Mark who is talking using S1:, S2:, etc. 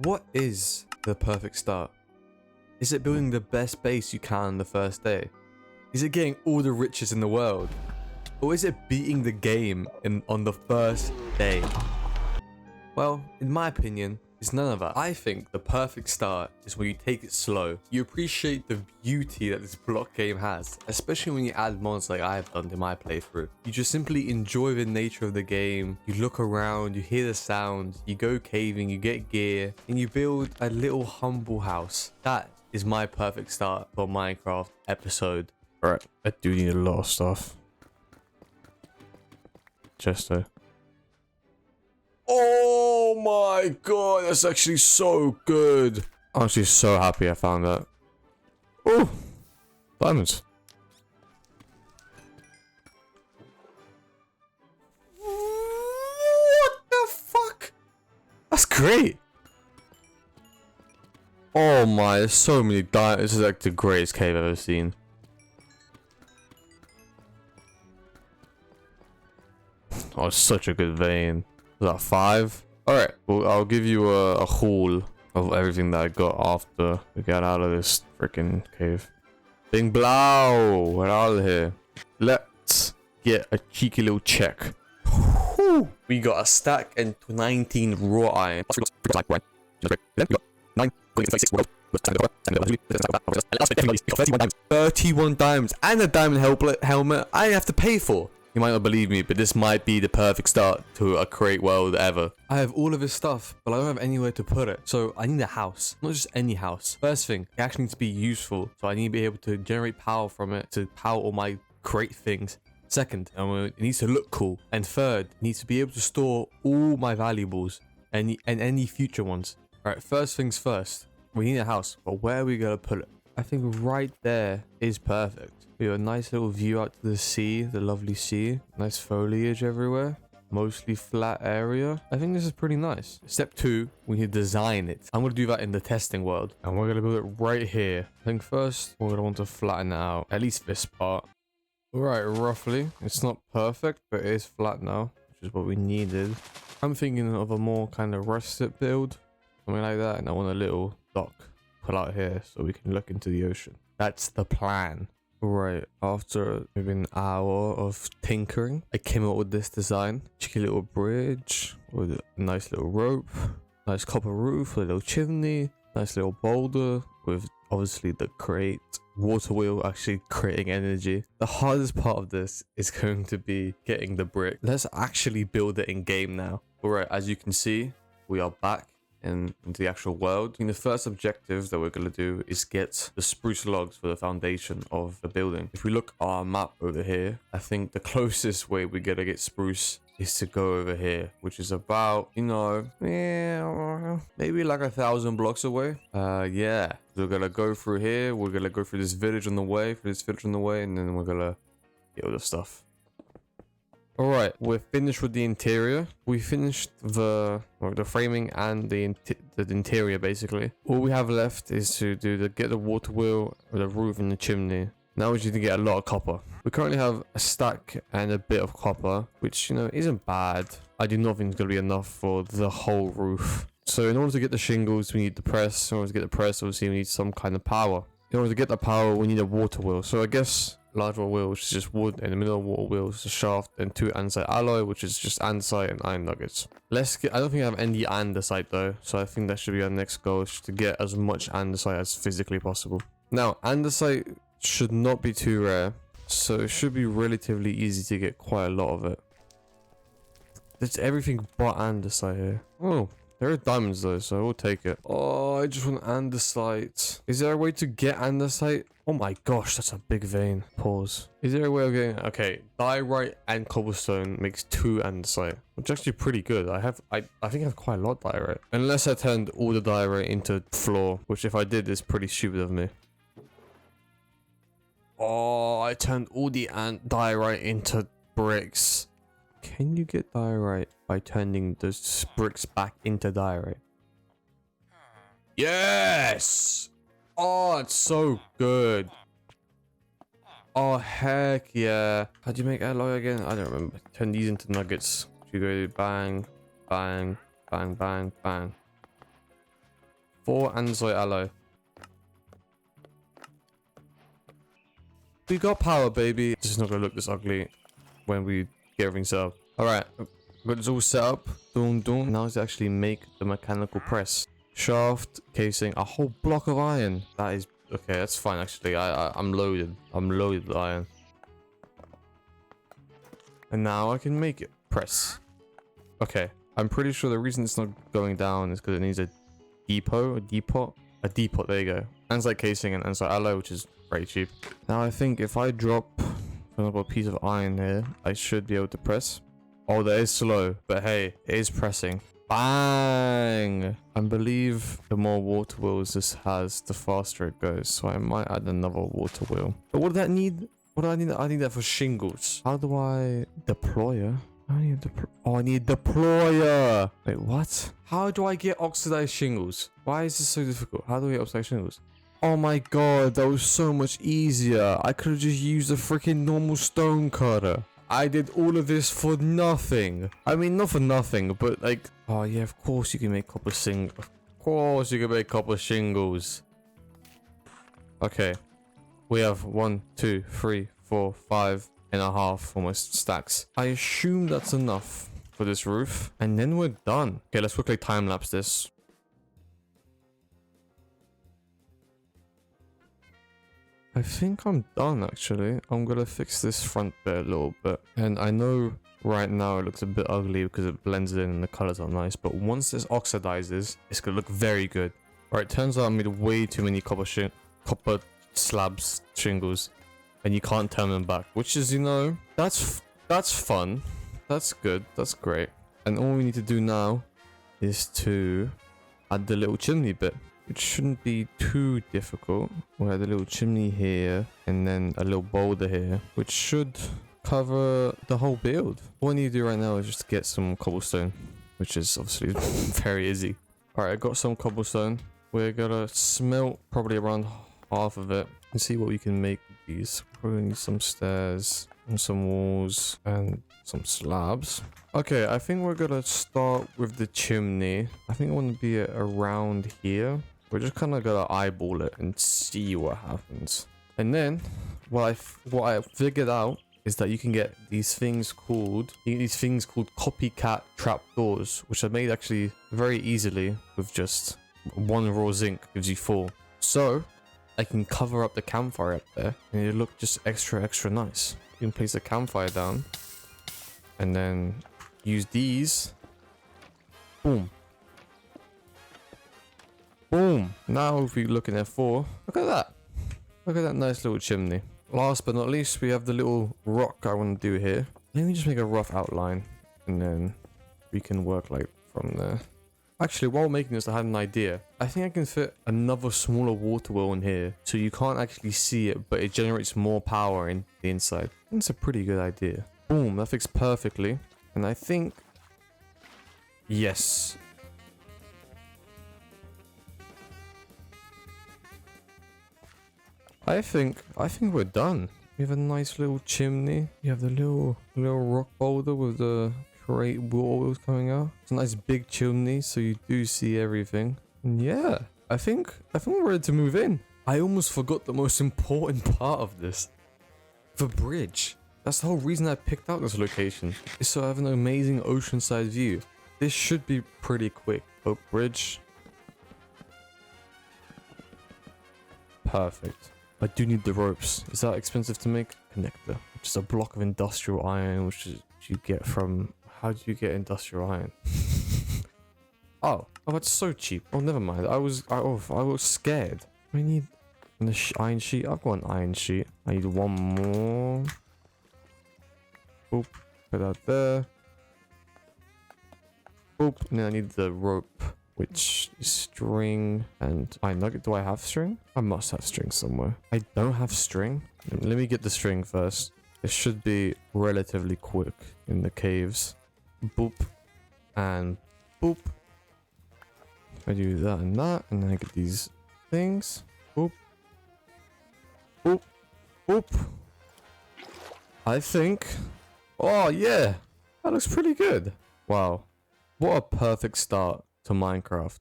S1: What is the perfect start? Is it building the best base you can on the first day? Is it getting all the riches in the world? Or is it beating the game on the first day? Well, in my opinion, it's none of that. I think the perfect start is when you take it slow. You appreciate the beauty that this block game has, especially when you add mods like I've done to my playthrough. You just simply enjoy the nature of the game. You look around, you hear the sounds, you go caving, you get gear, and you build a little humble house. That is my perfect start for Minecraft episode. Alright, I do need a lot of stuff. Chester. Oh my god, that's actually so good. I'm actually so happy I found that. Oh, diamonds. What the fuck? That's great. Oh my, there's so many diamonds. This is like the greatest cave I've ever seen. Oh, it's such a good vein. Is that 5? Alright, well, I'll give you a haul of everything that I got after we got out of this freaking cave. Bing blow! We're out of here. Let's get a cheeky little check. Whew. We got a stack and 19 raw iron. 31 diamonds and a diamond helmet I have to pay for. You might not believe me, but this might be the perfect start to a Create World ever. I have all of this stuff, but I don't have anywhere to put it. So I need a house, not just any house. First thing, it actually needs to be useful. So I need to be able to generate power from it to power all my Create things. Second, it needs to look cool. And third, it needs to be able to store all my valuables and any future ones. All right, first things first, we need a house, but where are we gonna put it? I think right there is perfect. We have a nice little view out to the sea, the lovely sea. Nice foliage everywhere. Mostly flat area. I think this is pretty nice. Step 2, we need to design it. I'm going to do that in the testing world. And we're going to build it right here. I think first, we're going to want to flatten it out. At least this part. Alright, roughly. It's not perfect, but it is flat now, which is what we needed. I'm thinking of a more kind of rustic build. Something like that. And I want a little dock put out here so we can look into the ocean. That's the plan. Right, after maybe an hour of tinkering, I came up with this design. Cheeky little bridge with a nice little rope, nice copper roof with a little chimney, nice little boulder with obviously the Create water wheel actually creating energy. The hardest part of this is going to be getting the brick. Let's actually build it in game now. Alright, as you can see, we are back into the actual world. I mean, the first objective that we're going to do is get the spruce logs for the foundation of the building. If we look at our map over here, I think the closest way we're going to get spruce is to go over here, which is about, you know, maybe like 1,000 blocks away. Yeah, we're going to go through here. We're going to go through this village on the way, and then we're going to get all the stuff. Alright, we're finished with the interior. We finished the framing and the interior basically. All we have left is to get the water wheel, the roof and the chimney. Now we need to get a lot of copper. We currently have a stack and a bit of copper, which, you know, isn't bad. I do not think it's going to be enough for the whole roof. So in order to get the shingles, we need the press. In order to get the press, obviously we need some kind of power. In order to get the power, we need a water wheel. So I guess large wheel, which is just wood, in the middle of the water wheel is a shaft, and 2 andesite alloy, which is just andesite and iron nuggets. I don't think I have any andesite though, so I think that should be our next goal, is to get as much andesite as physically possible. Now, andesite should not be too rare, so it should be relatively easy to get quite a lot of it. There's everything but andesite here. Oh, there are diamonds though, so we'll take it. Oh, I just want andesite. Is there a way to get andesite? Oh my gosh, that's a big vein. Pause. Is there a way of getting... Okay, diorite and cobblestone makes 2 andesite, which is actually pretty good. I think I have quite a lot of diorite. Unless I turned all the diorite into floor, which if I did is pretty stupid of me. Oh, I turned all the diorite into bricks. Can you get diorite by turning the bricks back into diorite? Yes! Oh, it's so good. Oh, heck yeah. How do you make alloy again? I don't remember. Turn these into nuggets. You go bang, bang, bang, bang, bang. 4 andesite alloy. We got power, baby. It's just not gonna look this ugly when we get everything set up. Alright, got this all set up. Boom, boom. Now let's actually make the mechanical press. Shaft, casing, a whole block of iron. That is okay. That's fine actually. I'm loaded. I'm loaded with iron. And now I can make it. Press. Okay. I'm pretty sure the reason it's not going down is because it needs a depot, a depot. There you go. Andesite casing and andesite alloy, which is very cheap. Now I think if I drop, for example, a piece of iron here, I should be able to press. Oh, that is slow, but hey, it is pressing. Bang! I believe the more water wheels this has, the faster it goes. So I might add another water wheel. But what does that need? What do I need? I need that for shingles. How do I deployer? I need I need a deployer. Wait, what? How do I get oxidized shingles? Why is this so difficult? How do I get oxidized shingles? Oh my god, that was so much easier. I could have just used a freaking normal stone cutter. I did all of this for nothing. I mean, not for nothing, but like, oh yeah, of course you can make copper Of course you can make copper shingles. Okay. We have 1, 2, 3, 4, 5.5 almost stacks. I assume that's enough for this roof. And then we're done. Okay, let's quickly time lapse this. I think I'm done actually. I'm gonna fix this front bit a little bit. And I know right now it looks a bit ugly because it blends in and the colors are nice. But once this oxidizes, it's gonna look very good. Alright, turns out I made way too many copper slabs shingles. And you can't turn them back. Which is, you know, that's fun. That's good. That's great. And all we need to do now is to add the little chimney bit. Which shouldn't be too difficult. We'll add a little chimney here and then a little boulder here, which should cover the whole build. All I need to do right now is just get some cobblestone, which is obviously very easy. Alright, I got some cobblestone. We're gonna smelt probably around half of it and see what we can make with these. Probably need some stairs and some walls and some slabs. Okay, I think we're gonna start with the chimney. I think I want to be around here. We're just kind of gonna eyeball it and see what happens. And then what I figured out is that you can get these things called copycat trapdoors, which are made actually very easily with just 1 raw zinc gives you 4. So I can cover up the campfire up there and it'll look just extra nice. You can place a campfire down and then use these. Boom. Boom. Now if we look in F4, look at that. Look at that nice little chimney. Last but not least, we have the little rock I want to do here. Let me just make a rough outline and then we can work like from there. Actually, while making this, I had an idea. I think I can fit another smaller water wheel in here so you can't actually see it, but it generates more power in the inside. That's a pretty good idea. Boom, that fits perfectly. And I think, yes. I think we're done. We have a nice little chimney. You have the little rock boulder with the Create World coming out. It's a nice big chimney, so you do see everything. And yeah, I think we're ready to move in. I almost forgot the most important part of this. The bridge. That's the whole reason I picked out this location. Is so I have an amazing oceanside view. This should be pretty quick. Oak bridge. Perfect. I do need the ropes. Is that expensive to make? Connector, which is a block of industrial iron, which is you get from. How do you get industrial iron? oh, that's so cheap. Oh, never mind. I was scared. I need an iron sheet. I've got an iron sheet. I need 1 more. Boop. Put that there. Boop. And then I need the rope, which is string and iron nugget. Do I have string? I must have string somewhere. I don't have string. Let me get the string first. It should be relatively quick in the caves. Boop. And boop. I do that and that. And then I get these things. Boop. Boop. Boop. I think. Oh, yeah. That looks pretty good. Wow. What a perfect start to Minecraft.